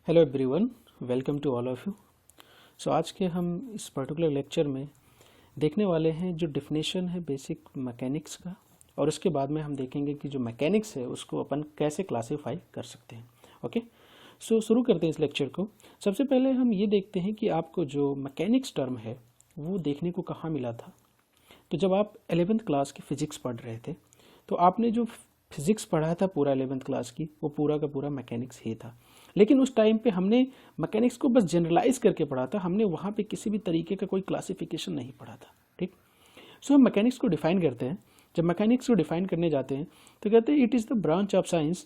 Hello everyone, welcome to all of you. So आज के हम इस पर्टिकुलर लेक्चर में देखने वाले हैं जो डेफिनेशन है बेसिक मैकेनिक्स का, और उसके बाद में हम देखेंगे कि जो मैकेनिक्स है उसको अपन कैसे क्लासीफाई कर सकते हैं। ओके, सो शुरू करते हैं इस लेक्चर को। सबसे पहले हम ये देखते हैं कि आपको जो मैकेनिक्स टर्म है वो देखने को कहाँ मिला था। तो जब आप 11th क्लास की फिजिक्स पढ़ रहे थे तो आपने जो फिजिक्स पढ़ा था पूरा 11th क्लास की, वो पूरा का पूरा मैकेनिक्स ही था। लेकिन उस टाइम पे हमने मैकेनिक्स को बस जनरलाइज करके पढ़ा था, हमने वहाँ पे किसी भी तरीके का कोई क्लासिफिकेशन नहीं पढ़ा था। ठीक, सो हम मैकेनिक्स को डिफाइन करते हैं। जब मैकेनिक्स को डिफाइन करने जाते हैं तो कहते हैं it is the branch of science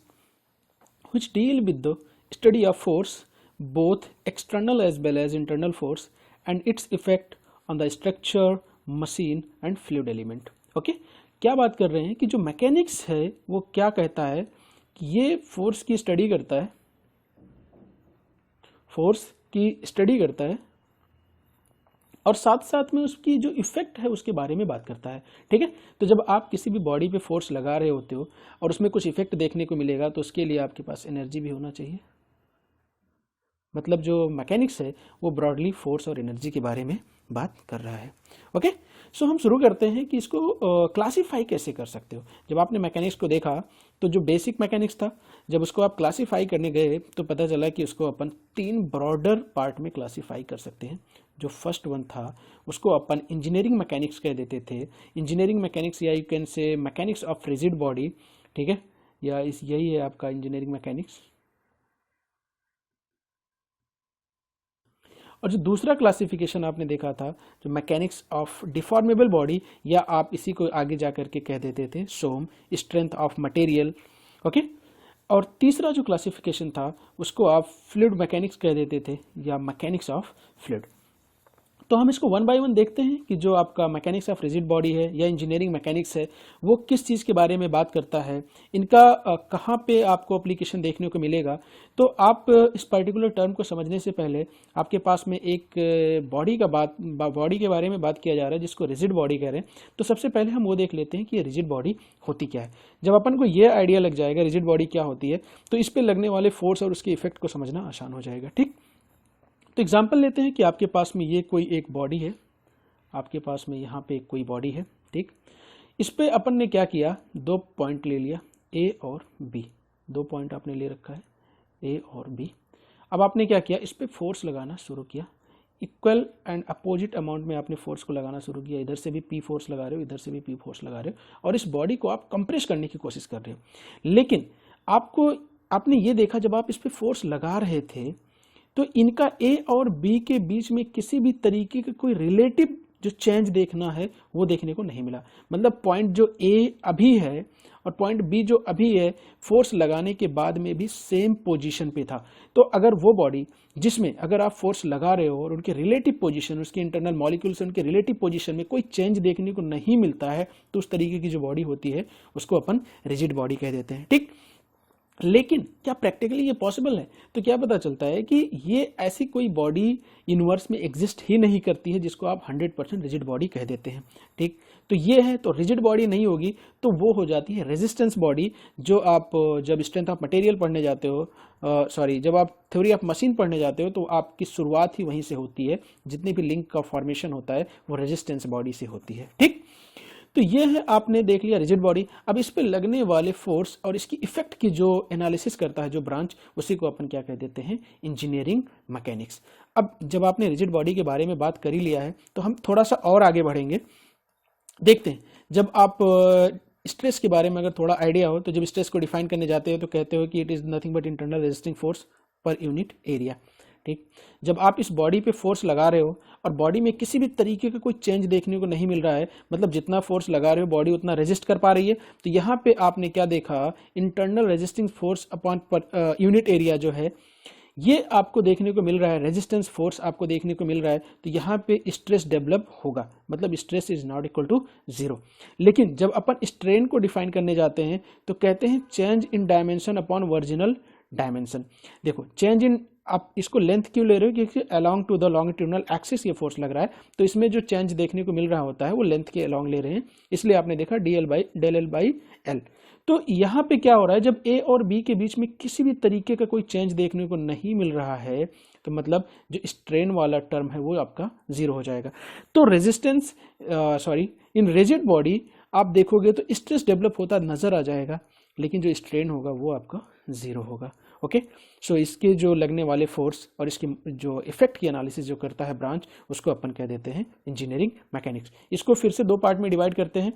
which deal with the study of force, both external as well as internal force, and its effect on the structure, machine and fluid element. Okay, क्या बात कर रहे हैं कि जो mechanics है वो क्या कहता है कि ये फोर्स की स्टडी करता है, फोर्स की स्टडी करता है और साथ साथ में उसकी जो इफेक्ट है उसके बारे में बात करता है। ठीक है, तो जब आप किसी भी बॉडी पे फोर्स लगा रहे होते हो और उसमें कुछ इफेक्ट देखने को मिलेगा तो उसके लिए आपके पास एनर्जी भी होना चाहिए। मतलब जो मैकेनिक्स है वो ब्रॉडली फोर्स और एनर्जी के बारे में बात कर रहा है। ओके, सो हम शुरू करते हैं कि इसको क्लासीफाई कैसे कर सकते हो। जब आपने मैकेनिक्स को देखा तो जो बेसिक मैकेनिक्स था, जब उसको आप क्लासीफाई करने गए तो पता चला कि उसको अपन 3 ब्रॉडर पार्ट में क्लासीफाई कर सकते हैं। जो फर्स्ट वन था उसको अपन इंजीनियरिंग मैकेनिक्स कह देते थे। इंजीनियरिंग मैकेनिक्स या you can say mechanics of rigid body. ठीक है, या यही है आपका इंजीनियरिंग मैकेनिक्स। और जो दूसरा क्लासिफिकेशन आपने देखा था जो मैकेनिक्स ऑफ डिफॉर्मेबल बॉडी, या आप इसी को आगे जा करके कह देते थे सोम, स्ट्रेंथ ऑफ मटेरियल। ओके, और तीसरा जो क्लासिफिकेशन था उसको आप फ्लूइड मैकेनिक्स कह देते थे या मैकेनिक्स ऑफ फ्लूइड। तो हम इसको वन बाय वन देखते हैं कि जो आपका मैकेनिक्स ऑफ रिजिड बॉडी है या इंजीनियरिंग मैकेनिक्स है वो किस चीज़ के बारे में बात करता है, इनका कहाँ पे आपको एप्लीकेशन देखने को मिलेगा। तो आप इस पर्टिकुलर टर्म को समझने से पहले आपके पास में एक बॉडी के बारे में बात किया जा रहा है जिसको रिजिड बॉडी कह रहे हैं। तो सबसे पहले हम वो देख लेते हैं कि ये रिजिड बॉडी होती क्या है। जब अपन को ये आइडिया लग जाएगा रिजिड बॉडी क्या होती है तो इस पर लगने वाले फोर्स और उसके इफेक्ट को समझना आसान हो जाएगा। ठीक, तो एग्जाम्पल लेते हैं कि आपके पास में ये कोई एक बॉडी है, आपके पास में यहाँ पे कोई बॉडी है। ठीक, इस पे अपन ने क्या किया, 2 पॉइंट ले लिया, ए और बी। 2 पॉइंट आपने ले रखा है, ए और बी। अब आपने क्या किया, इस पे फोर्स लगाना शुरू किया। इक्वल एंड अपोजिट अमाउंट में आपने फोर्स को लगाना शुरू किया। इधर से भी पी फोर्स लगा रहे हो, इधर से भी पी फोर्स लगा रहे हो, और इस बॉडी को आप कंप्रेस करने की कोशिश कर रहे हो। लेकिन आपने ये देखा जब आप इस पे फोर्स लगा रहे थे तो इनका ए और बी के बीच में किसी भी तरीके का कोई रिलेटिव जो चेंज देखना है वो देखने को नहीं मिला। मतलब पॉइंट जो ए अभी है और पॉइंट बी जो अभी है, फोर्स लगाने के बाद में भी सेम पोजीशन पे था। तो अगर वो बॉडी जिसमें अगर आप फोर्स लगा रहे हो और उनके रिलेटिव पोजीशन, उसके इंटरनल मॉलिक्यूल्स उनके रिलेटिव पोजीशन में कोई चेंज देखने को नहीं मिलता है तो उस तरीके की जो बॉडी होती है उसको अपन रिजिड बॉडी कह देते हैं। ठीक, लेकिन क्या प्रैक्टिकली ये पॉसिबल है? तो क्या पता चलता है कि ये ऐसी कोई बॉडी यूनिवर्स में एग्जिस्ट ही नहीं करती है जिसको आप 100% रिजिड बॉडी कह देते हैं। ठीक, तो ये है, तो रिजिड बॉडी नहीं होगी तो वो हो जाती है रेजिस्टेंस बॉडी। जो आप जब स्ट्रेंथ ऑफ मटेरियल पढ़ने जाते हो, जब आप थ्योरी ऑफ मशीन पढ़ने जाते हो तो आपकी शुरुआत ही वहीं से होती है। जितनी भी लिंक का फॉर्मेशन होता है वो रेजिस्टेंस बॉडी से होती है। ठीक, तो ये है, आपने देख लिया रिजिड बॉडी। अब इस पे लगने वाले फोर्स और इसकी इफेक्ट की जो एनालिसिस करता है जो ब्रांच, उसी को अपन क्या कह देते हैं, इंजीनियरिंग मैकेनिक्स। अब जब आपने रिजिड बॉडी के बारे में बात कर ही लिया है तो हम थोड़ा सा और आगे बढ़ेंगे। देखते हैं, जब आप स्ट्रेस के बारे में अगर थोड़ा आइडिया हो तो जब स्ट्रेस को डिफाइन करने जाते हो तो कहते हो कि it is nothing but internal resisting force per unit area. ठीक, जब आप इस बॉडी पे फोर्स लगा रहे हो और बॉडी में किसी भी तरीके का कोई चेंज देखने को नहीं मिल रहा है, मतलब जितना फोर्स लगा रहे हो बॉडी उतना रेजिस्ट कर पा रही है, तो यहाँ पे आपने क्या देखा, internal resisting force upon unit area जो है ये आपको देखने को मिल रहा है, रेजिस्टेंस फोर्स आपको देखने को मिल रहा है। तो यहाँ पे स्ट्रेस डेवलप होगा, मतलब stress is not equal to 0। लेकिन जब अपन स्ट्रेन को डिफाइन करने जाते हैं तो कहते हैं change in dimension upon original dimension. देखो, चेंज इन, आप इसको लेंथ क्यों ले रहे हो, क्योंकि along to the longitudinal axis ये फोर्स लग रहा है, तो इसमें जो चेंज देखने को मिल रहा होता है वो लेंथ के अलोंग ले रहे हैं, इसलिए आपने देखा डेल एल बाई एल। तो यहाँ पे क्या हो रहा है, जब ए और बी के बीच में किसी भी तरीके का कोई चेंज देखने को नहीं मिल रहा है तो मतलब जो स्ट्रेन वाला टर्म है वो आपका जीरो हो जाएगा। तो रेजिस्टेंस इन रिजिड बॉडी आप देखोगे तो स्ट्रेस डेवलप होता नजर आ जाएगा, लेकिन जो स्ट्रेन होगा वो आपका जीरो होगा। ओके, सो इसके जो लगने वाले फोर्स और इसके जो इफेक्ट की एनालिसिस जो करता है ब्रांच, उसको अपन कह देते हैं इंजीनियरिंग मैकेनिक्स। इसको फिर से दो पार्ट में डिवाइड करते हैं।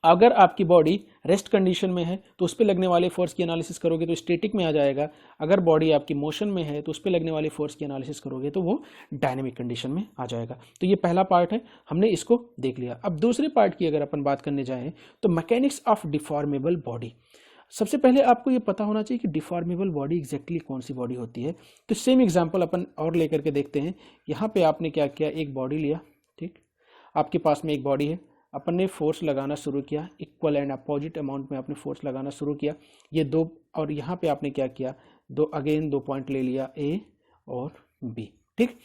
अगर आपकी बॉडी रेस्ट कंडीशन में है तो उस पर लगने वाले फोर्स की एनालिसिस करोगे तो स्टैटिक में आ जाएगा। अगर बॉडी आपकी मोशन में है तो उस पर लगने वाले फोर्स की एनालिसिस करोगे तो वो डायनेमिक कंडीशन में आ जाएगा। तो ये पहला पार्ट है, हमने इसको देख लिया। अब दूसरे पार्ट की अगर अपन बात करने जाएं तो मैकेनिक्स ऑफ डिफॉर्मेबल बॉडी। सबसे पहले आपको ये पता होना चाहिए कि डिफॉर्मेबल बॉडी एग्जैक्टली कौन सी बॉडी होती है। तो सेम एग्जांपल अपन और लेकर के देखते हैं। यहाँ पे आपने क्या किया, एक बॉडी लिया, ठीक, आपके पास में एक बॉडी है, अपन ने फोर्स लगाना शुरू किया, इक्वल एंड अपोजिट अमाउंट में आपने फोर्स लगाना शुरू किया, ये दो, और यहाँ पे आपने क्या किया, दो पॉइंट ले लिया, ए और बी, ठीक।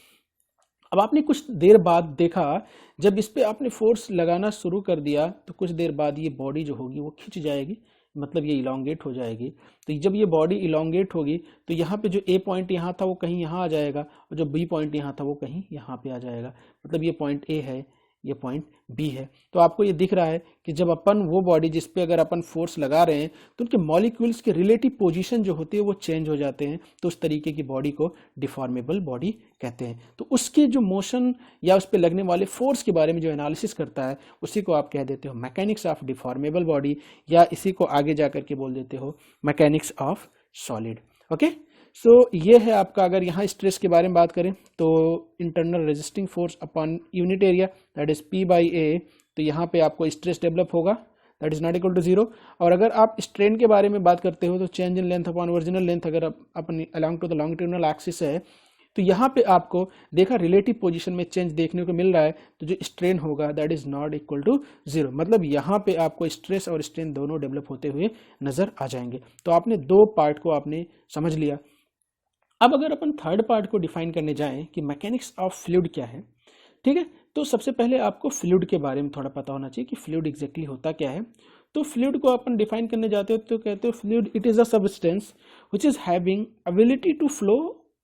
अब आपने कुछ देर बाद देखा, जब इस पे आपने फोर्स लगाना शुरू कर दिया तो कुछ देर बाद ये बॉडी जो होगी वो खिंच जाएगी, मतलब ये इलोंगेट हो जाएगी। तो जब ये बॉडी इलोंगेट होगी तो यहाँ पे जो ए पॉइंट यहाँ था वो कहीं यहाँ आ जाएगा, और जो बी पॉइंट यहाँ था वो कहीं यहाँ पे आ जाएगा। मतलब ये पॉइंट ए है, ये पॉइंट बी है। तो आपको ये दिख रहा है कि जब अपन वो बॉडी जिस पे अगर अपन फोर्स लगा रहे हैं तो उनके मॉलिक्यूल्स के रिलेटिव पोजीशन जो होती है वो चेंज हो जाते हैं। तो उस तरीके की बॉडी को डिफॉर्मेबल बॉडी कहते हैं। तो उसके जो मोशन या उस पे लगने वाले फोर्स के बारे में जो एनालिसिस करता है उसी को आप कह देते हो मैकेनिक्स ऑफ डिफॉर्मेबल बॉडी, या इसी को आगे जाकर के बोल देते हो मैकेनिक्स ऑफ सॉलिड। ओके, सो ये है आपका, अगर यहाँ स्ट्रेस के बारे में बात करें तो internal resisting force upon unit area that is P by A। तो यहाँ पे आपको स्ट्रेस डेवलप होगा that is not equal to zero. और अगर आप स्ट्रेन के बारे में बात करते हो तो change in length upon original length, अगर अपन along to the longitudinal axis है तो यहाँ पे आपको देखा रिलेटिव पोजीशन में चेंज देखने को मिल रहा है, तो जो स्ट्रेन होगा that is not equal to zero. मतलब यहाँ पे आपको स्ट्रेस और स्ट्रेन दोनों डेवलप होते हुए नजर आ जाएंगे। तो आपने दो पार्ट को आपने समझ लिया। अब अगर अपन थर्ड पार्ट को डिफाइन करने जाएं कि मैकेनिक्स ऑफ फ्लूइड क्या है, ठीक है, तो सबसे पहले आपको फ्लूइड के बारे में थोड़ा पता होना चाहिए कि फ्लूइड एग्जैक्टली होता क्या है। तो फ्लूइड को अपन डिफाइन करने जाते हो तो कहते हो fluid it is a substance which is having ability to flow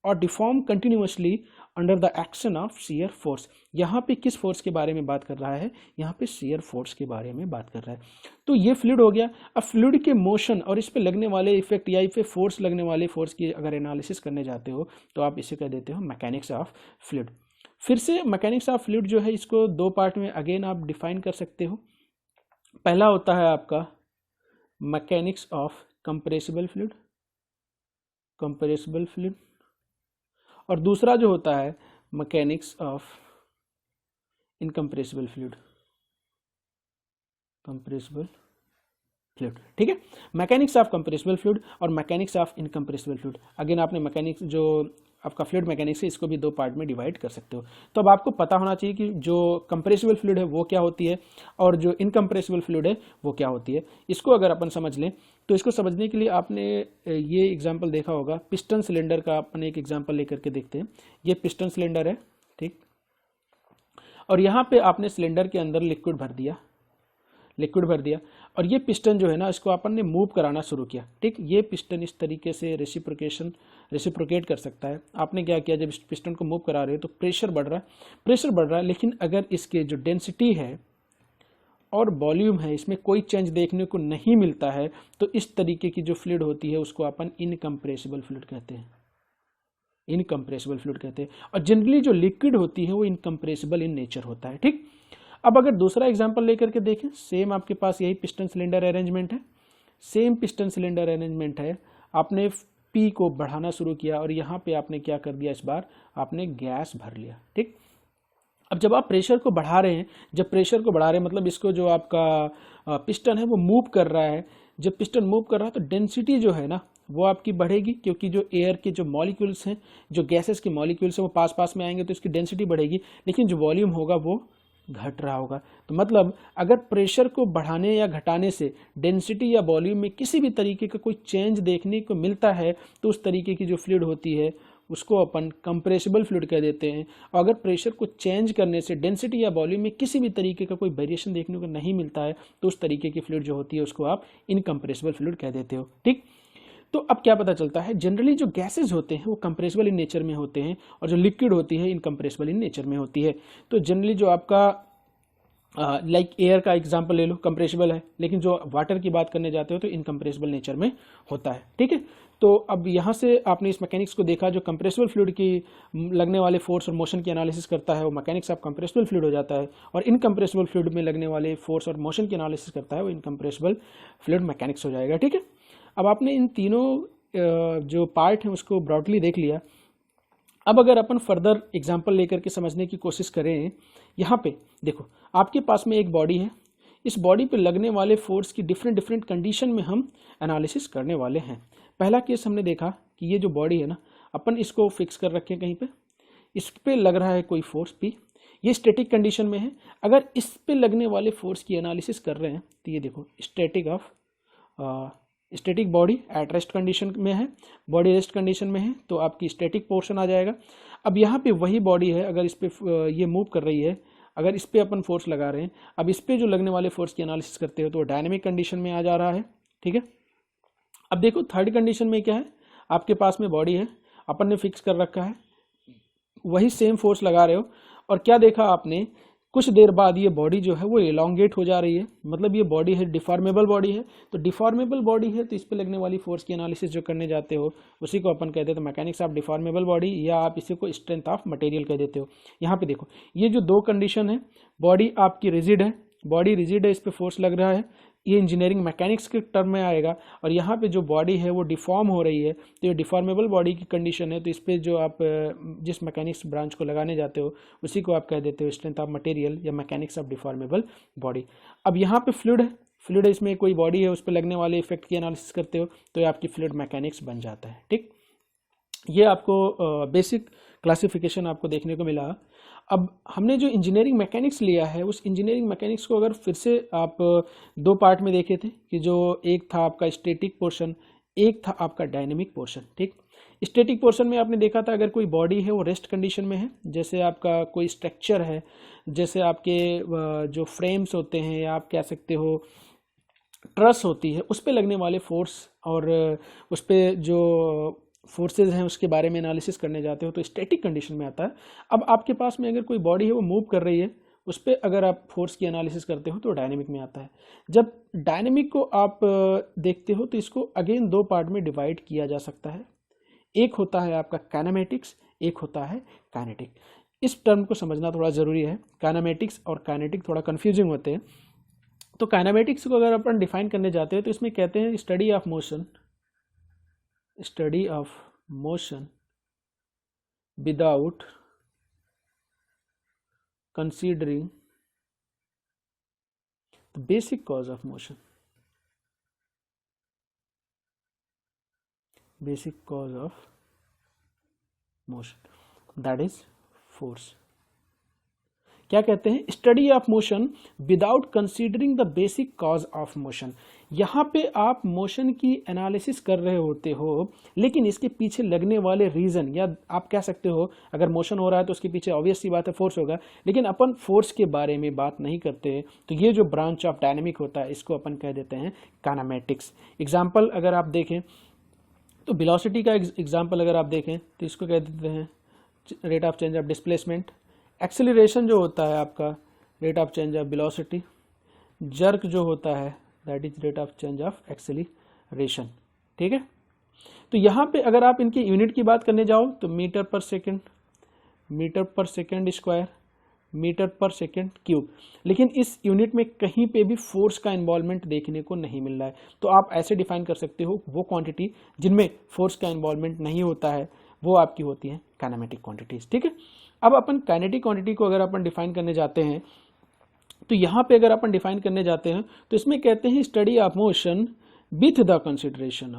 और deform continuously under the action of shear force. यहाँ पे किस फोर्स के बारे में बात कर रहा है, यहाँ पे शियर फोर्स के बारे में बात कर रहा है। तो ये फ्लूइड हो गया। अब फ्लूइड के मोशन और इस पे लगने वाले इफेक्ट या इस पे फोर्स लगने वाले फोर्स की अगर एनालिसिस करने जाते हो तो आप इसे कह देते हो मैकेनिक्स ऑफ फ्लूइड। फिर से मैकेनिक्स ऑफ फ्लूइड जो है इसको दो पार्ट में अगेन आप डिफाइन कर सकते हो। पहला होता है आपका mechanics of compressible fluid, compressible fluid, और दूसरा जो होता है mechanics of incompressible fluid, compressible fluid, ठीक है। मैकेनिक्स ऑफ कंप्रेसिबल फ्लूइड और mechanics of incompressible fluid, again आपने मैकेनिक्स जो आपका फ्लूइड मैकेनिक्स है इसको भी दो पार्ट में डिवाइड कर सकते हो। तो अब आपको पता होना चाहिए कि जो कंप्रेसिबल फ्लूइड है वो क्या होती है और जो इनकम्प्रेसिबल फ्लूइड है वो क्या होती है। इसको अगर अपन समझ लें तो इसको समझने के लिए आपने ये एग्जाम्पल देखा होगा, पिस्टन सिलेंडर का अपन एक एग्जाम्पल लेकर के देखते हैं। ये पिस्टन सिलेंडर है, ठीक, और यहाँ पे आपने सिलेंडर के अंदर लिक्विड भर दिया और ये पिस्टन जो है ना इसको अपन ने मूव कराना शुरू किया, ठीक। ये पिस्टन इस तरीके से रेसिप्रोकेट कर सकता है। आपने क्या किया, जब इस पिस्टन को मूव करा रहे हो तो प्रेशर बढ़ रहा है, लेकिन अगर इसके जो डेंसिटी है और वॉल्यूम है इसमें कोई चेंज देखने को नहीं मिलता है तो इस तरीके की जो फ्लूइड होती है उसको अपन इनकम्प्रेसिबल फ्लूइड कहते हैं, इनकम्प्रेसिबल फ्लूइड कहते हैं। और जनरली जो लिक्विड होती है वो इनकम्प्रेसिबल इन नेचर होता है, ठीक। अब अगर दूसरा एग्जांपल लेकर के देखें, सेम आपके पास यही पिस्टन सिलेंडर अरेंजमेंट है, सेम पिस्टन सिलेंडर अरेंजमेंट है। आपने पी को बढ़ाना शुरू किया और यहाँ पे आपने क्या कर दिया, इस बार आपने गैस भर लिया, ठीक। अब जब आप प्रेशर को बढ़ा रहे हैं, मतलब इसको जो आपका पिस्टन है वो मूव कर रहा है। जब पिस्टन मूव कर रहा है तो डेंसिटी जो है ना वो आपकी बढ़ेगी, क्योंकि जो एयर के जो मॉलिक्यूल्स हैं, जो गैसेस के मॉलिक्यूल्स हैं वो पास में आएंगे तो इसकी डेंसिटी बढ़ेगी, लेकिन जो वॉल्यूम होगा वो घट रहा होगा। तो मतलब अगर प्रेशर को बढ़ाने या घटाने से डेंसिटी या वॉल्यूम में किसी भी तरीके का कोई चेंज देखने को मिलता है तो उस तरीके की जो फ्लूइड होती है उसको अपन कंप्रेसिबल फ्लूइड कह देते हैं। और अगर प्रेशर को चेंज करने से डेंसिटी या वॉल्यूम में किसी भी तरीके का कोई वेरिएशन देखने को नहीं मिलता है तो उस तरीके की फ्लूइड जो होती है उसको आप इनकम्प्रेसिबल फ्लूइड कह देते हो। ठीक, तो अब क्या पता चलता है, जनरली जो गैसेज होते हैं वो कंप्रेसिबल इन नेचर में होते हैं और जो लिक्विड होती है इनकम्प्रेसिबल इन नेचर में होती है। तो जनरली जो आपका लाइक एयर का एग्जांपल ले लो, कंप्रेसिबल है, लेकिन जो वाटर की बात करने जाते हो तो इनकम्प्रेसिबल नेचर में होता है। ठीक है, तो अब यहाँ से आपने इस मैकेनिक्स को देखा, जो कंप्रेसिबल फ्लूइड की लगने वाले फोर्स और मोशन की एनालिसिस करता है वो मैकेनिक्स ऑफ कंप्रेसिबल फ्लूइड हो जाता है, और इनकम्प्रेसिबल फ्लूइड में लगने वाले फोर्स और मोशन की एनालिसिस करता है वो इनकम्प्रेसिबल फ्लूइड मैकेनिक्स हो जाएगा। ठीक है, अब आपने इन तीनों जो पार्ट हैं उसको ब्रॉडली देख लिया। अब अगर अपन फर्दर एग्जांपल लेकर के समझने की कोशिश करें, यहाँ पे देखो आपके पास में एक बॉडी है, इस बॉडी पे लगने वाले फोर्स की डिफरेंट डिफरेंट कंडीशन में हम एनालिसिस करने वाले हैं। पहला केस हमने देखा कि ये जो बॉडी है ना, अपन इसको फिक्स कर रखें कहीं पे, इस पे लग रहा है कोई फोर्स P, ये स्टैटिक कंडीशन में है। अगर इस पे लगने वाले फोर्स की एनालिसिस कर रहे हैं तो ये देखो static body at rest condition में है, बॉडी रेस्ट कंडीशन में है तो आपकी स्टैटिक पोर्शन आ जाएगा। अब यहाँ पे वही बॉडी है, अगर इस पे ये मूव कर रही है, अगर इस पे अपन फोर्स लगा रहे हैं, अब इस पे जो लगने वाले फोर्स की एनालिसिस करते हो तो डायनेमिक कंडीशन में आ जा रहा है। ठीक है, अब देखो थर्ड कंडीशन में क्या है, आपके पास में बॉडी है, अपन ने फिक्स कर रखा है, वही सेम फोर्स लगा रहे हो, और क्या देखा आपने, कुछ देर बाद ये बॉडी जो है वो एलोंगेट हो जा रही है, मतलब ये बॉडी है डिफॉर्मेबल बॉडी है। तो डिफॉर्मेबल बॉडी है तो इस पे लगने वाली फोर्स की एनालिसिस जो करने जाते हो उसी को अपन कहते हैं तो मैकेनिक्स ऑफ डिफॉर्मेबल बॉडी, या आप इसी को स्ट्रेंथ ऑफ मटेरियल कह देते हो। यहाँ पे देखो ये जो दो कंडीशन है, बॉडी आपकी रिजिड है, बॉडी रिजिड है, इस पर फोर्स लग रहा है, ये इंजीनियरिंग मैकेनिक्स के टर्म में आएगा। और यहाँ पे जो बॉडी है वो डिफॉर्म हो रही है तो ये डिफॉर्मेबल बॉडी की कंडीशन है, तो इस पे जो आप जिस मैकेनिक्स ब्रांच को लगाने जाते हो उसी को आप कह देते हो स्ट्रेंथ ऑफ मटेरियल या मैकेनिक्स ऑफ डिफॉर्मेबल बॉडी। अब यहाँ पे फ्लूइड है, फ्लूइड इसमें कोई बॉडी है, उस पर लगने वाले इफेक्ट की एनालिसिस करते हो तो ये आपकी फ्लूइड मैकेनिक्स बन जाता है। ठीक, ये आपको बेसिक क्लासिफिकेशन आपको देखने को मिला। अब हमने जो इंजीनियरिंग मैकेनिक्स लिया है उस इंजीनियरिंग मैकेनिक्स को अगर फिर से आप दो पार्ट में देखे थे कि जो एक था आपका स्टैटिक पोर्शन, एक था आपका डायनेमिक पोर्शन। ठीक, स्टैटिक पोर्शन में आपने देखा था अगर कोई बॉडी है वो रेस्ट कंडीशन में है, जैसे आपका कोई स्ट्रक्चर है, जैसे आपके जो फ्रेम्स होते हैं या आप कह सकते हो ट्रस होती है, उस पे लगने वाले फोर्स और उस पे जो फोर्सेज हैं उसके बारे में एनालिसिस करने जाते हो तो स्टैटिक कंडीशन में आता है। अब आपके पास में अगर कोई बॉडी है वो मूव कर रही है, उस पर अगर आप फोर्स की एनालिसिस करते हो तो डायनेमिक में आता है। जब डायनेमिक को आप देखते हो तो इसको अगेन दो पार्ट में डिवाइड किया जा सकता है, एक होता है आपका काइनेमेटिक्स, एक होता है काइनेटिक। इस टर्म को समझना थोड़ा ज़रूरी है, काइनेमेटिक्स और काइनेटिक थोड़ा कन्फ्यूजिंग होते हैं। तो काइनेमेटिक्स को अगर अपन डिफाइन करने जाते हैं तो इसमें कहते हैं study of motion without considering the basic cause of motion, that is force। क्या कहते हैं, study of motion without considering the basic cause of motion. यहाँ पे आप मोशन की एनालिसिस कर रहे होते हो लेकिन इसके पीछे लगने वाले रीजन, या आप कह सकते हो अगर मोशन हो रहा है तो उसके पीछे ऑब्वियस सी बात है फोर्स होगा, लेकिन अपन फोर्स के बारे में बात नहीं करते। तो ये जो ब्रांच ऑफ डायनेमिक होता है इसको अपन कह देते हैं काइनेमेटिक्स। एग्जाम्पल अगर आप देखें तो वेलोसिटी का एग्जाम्पल अगर आप देखें तो इसको कह देते हैं rate of change of displacement. Acceleration जो होता है आपका rate of change of velocity, jerk जो होता है that is rate of change of acceleration. ठीक है, तो यहाँ पे अगर आप इनकी यूनिट की बात करने जाओ तो मीटर पर सेकेंड स्क्वायर, मीटर पर सेकेंड क्यूब, लेकिन इस यूनिट में कहीं पे भी फोर्स का इन्वॉल्वमेंट देखने को नहीं मिल रहा है। तो आप ऐसे डिफाइन कर सकते हो वो क्वांटिटी जिनमें फोर्स का इन्वॉल्वमेंट नहीं होता है वो आपकी होती है काइनेमेटिक क्वांटिटीज। ठीक है, अब अपन काइनेटिक क्वांटिटी को अगर अपन डिफाइन करने जाते हैं तो यहाँ पे अगर अपन डिफाइन करने जाते हैं तो इसमें कहते हैं study of motion with the consideration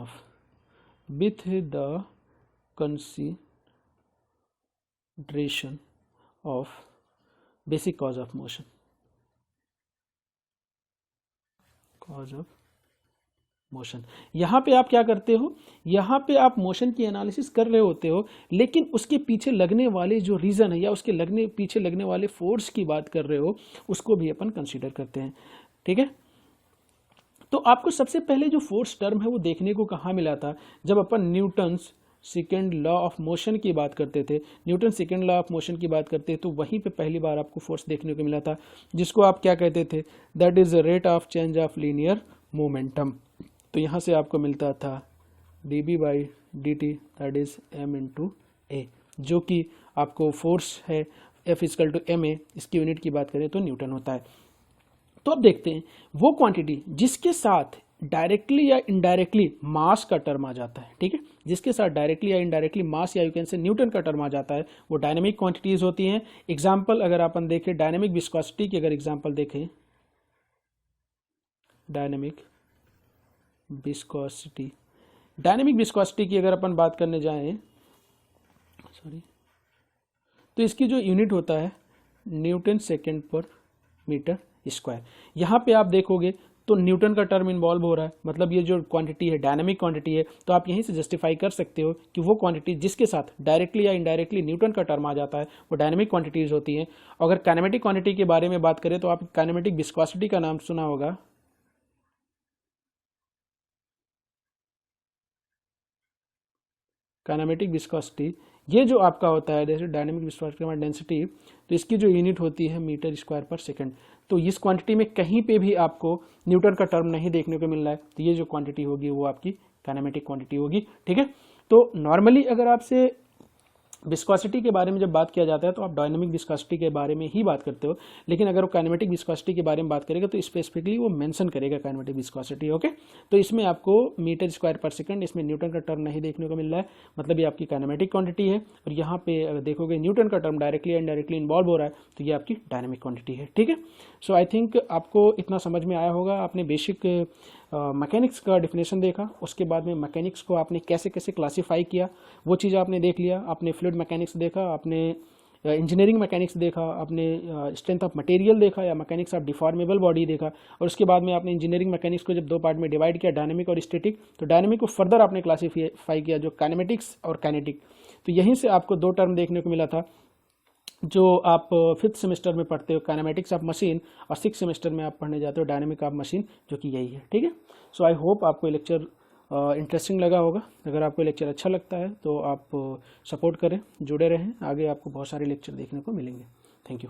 of basic cause of motion, motion. यहाँ पे आप क्या करते हो, यहाँ पे आप मोशन की एनालिसिस कर रहे होते हो, लेकिन उसके पीछे लगने वाले जो रीज़न है या उसके पीछे लगने वाले फोर्स की बात कर रहे हो, उसको भी अपन कंसीडर करते हैं। ठीक है, तो आपको सबसे पहले जो फोर्स टर्म है वो देखने को कहाँ मिला था, जब अपन Newton's second law of motion की बात करते थे, Newton second law of motion की बात करते तो वहीं पे पहली बार आपको फोर्स देखने को मिला था, जिसको आप क्या कहते थे, that is rate of change of linear momentum. तो यहाँ से आपको मिलता था dB/dt दैट इज m/a, जो कि आपको फोर्स है F = ma, इसकी यूनिट की बात करें तो न्यूटन होता है। तो अब देखते हैं वो क्वांटिटी जिसके साथ डायरेक्टली या इनडायरेक्टली मास का टर्म आ जाता है। ठीक है, जिसके साथ डायरेक्टली या इनडायरेक्टली मास या यू कैन से न्यूटन का टर्म आ जाता है, वो डायनेमिक क्वांटिटीज होती हैं। एग्जांपल अगर अपन देखें डायनेमिक विस्कोसिटी की, अगर एग्जांपल देखें डायनेमिक विस्कोसिटी की अगर अपन बात करने जाएं, तो इसकी जो यूनिट होता है न्यूटन सेकेंड पर मीटर स्क्वायर। यहाँ पे आप देखोगे तो न्यूटन का टर्म इन्वॉल्व हो रहा है, मतलब ये जो क्वांटिटी है डायनामिक क्वांटिटी है, तो आप यहीं से जस्टिफाई कर सकते हो कि वो क्वांटिटी जिसके साथ डायरेक्टली या इनडायरेक्टली न्यूटन का टर्म आ जाता है वो डायनामिक क्वांटिटीज होती हैं। अगर काइनेमेटिक क्वांटिटी के बारे में बात करें तो आप काइनेमेटिक विस्कोसिटी का नाम सुना होगा। काइनेमेटिक विस्कोसिटी ये जो आपका होता है, जैसे डायनेमिक विस्कोसिटी में डेंसिटी, तो इसकी जो यूनिट होती है मीटर स्क्वायर पर सेकंड। तो इस क्वांटिटी में कहीं पे भी आपको न्यूटन का टर्म नहीं देखने को मिल रहा है, तो ये जो क्वांटिटी होगी वो आपकी काइनेमेटिक क्वांटिटी होगी। ठीक है, तो नॉर्मली अगर आपसे विस्कोसिटी के बारे में जब बात किया जाता है तो आप डायनामिक विस्कोसिटी के बारे में ही बात करते हो, लेकिन अगर वो काइनेमेटिक विस्कोसिटी के बारे में बात करेगा तो स्पेसिफिकली वो मेंशन करेगा काइनेमेटिक विस्कोसिटी। ओके, तो इसमें आपको मीटर स्क्वायर पर सेकंड, इसमें न्यूटन का टर्म नहीं देखने को मिल रहा है, मतलब ये आपकी काइनेमेटिक क्वांटिटी है। और यहाँ पे अगर देखोगे न्यूटन का टर्म डायरेक्टली या इनडायरेक्टली इन्वॉल्व हो रहा है, तो ये आपकी डायनामिक क्वांटिटी है। ठीक है, सो आई थिंक आपको इतना समझ में आया होगा। आपने बेसिक मैकेनिक्स का डिफिनेशन देखा, उसके बाद में मैकेनिक्स को आपने कैसे कैसे क्लासीफाई किया वो चीज़ आपने देख लिया। आपने फ्लूइड मैकेनिक्स देखा, आपने इंजीनियरिंग मैकेनिक्स देखा, आपने स्ट्रेंथ ऑफ मटेरियल देखा या मैकेनिक्स ऑफ डिफॉर्मेबल बॉडी देखा, और उसके बाद में आपने इंजीनियरिंग मैकेनिक्स को जब दो पार्ट में डिवाइड किया, डायनेमिक और स्टैटिक, तो डायनेमिक को फर्दर आपने क्लासीफाई किया जो काइनेमेटिक्स और काइनेटिक। तो यहीं से आपको दो टर्म देखने को मिला था जो आप 5th सेमेस्टर में पढ़ते हो, काइनेमेटिक्स ऑफ मशीन, और 6th सेमेस्टर में आप पढ़ने जाते हो डायनेमिक ऑफ मशीन, जो कि यही है। ठीक है, सो आई होप आपको ये लेक्चर इंटरेस्टिंग लगा होगा। अगर आपको लेक्चर अच्छा लगता है तो आप सपोर्ट करें, जुड़े रहें, आगे आपको बहुत सारे लेक्चर देखने को मिलेंगे। Thank you.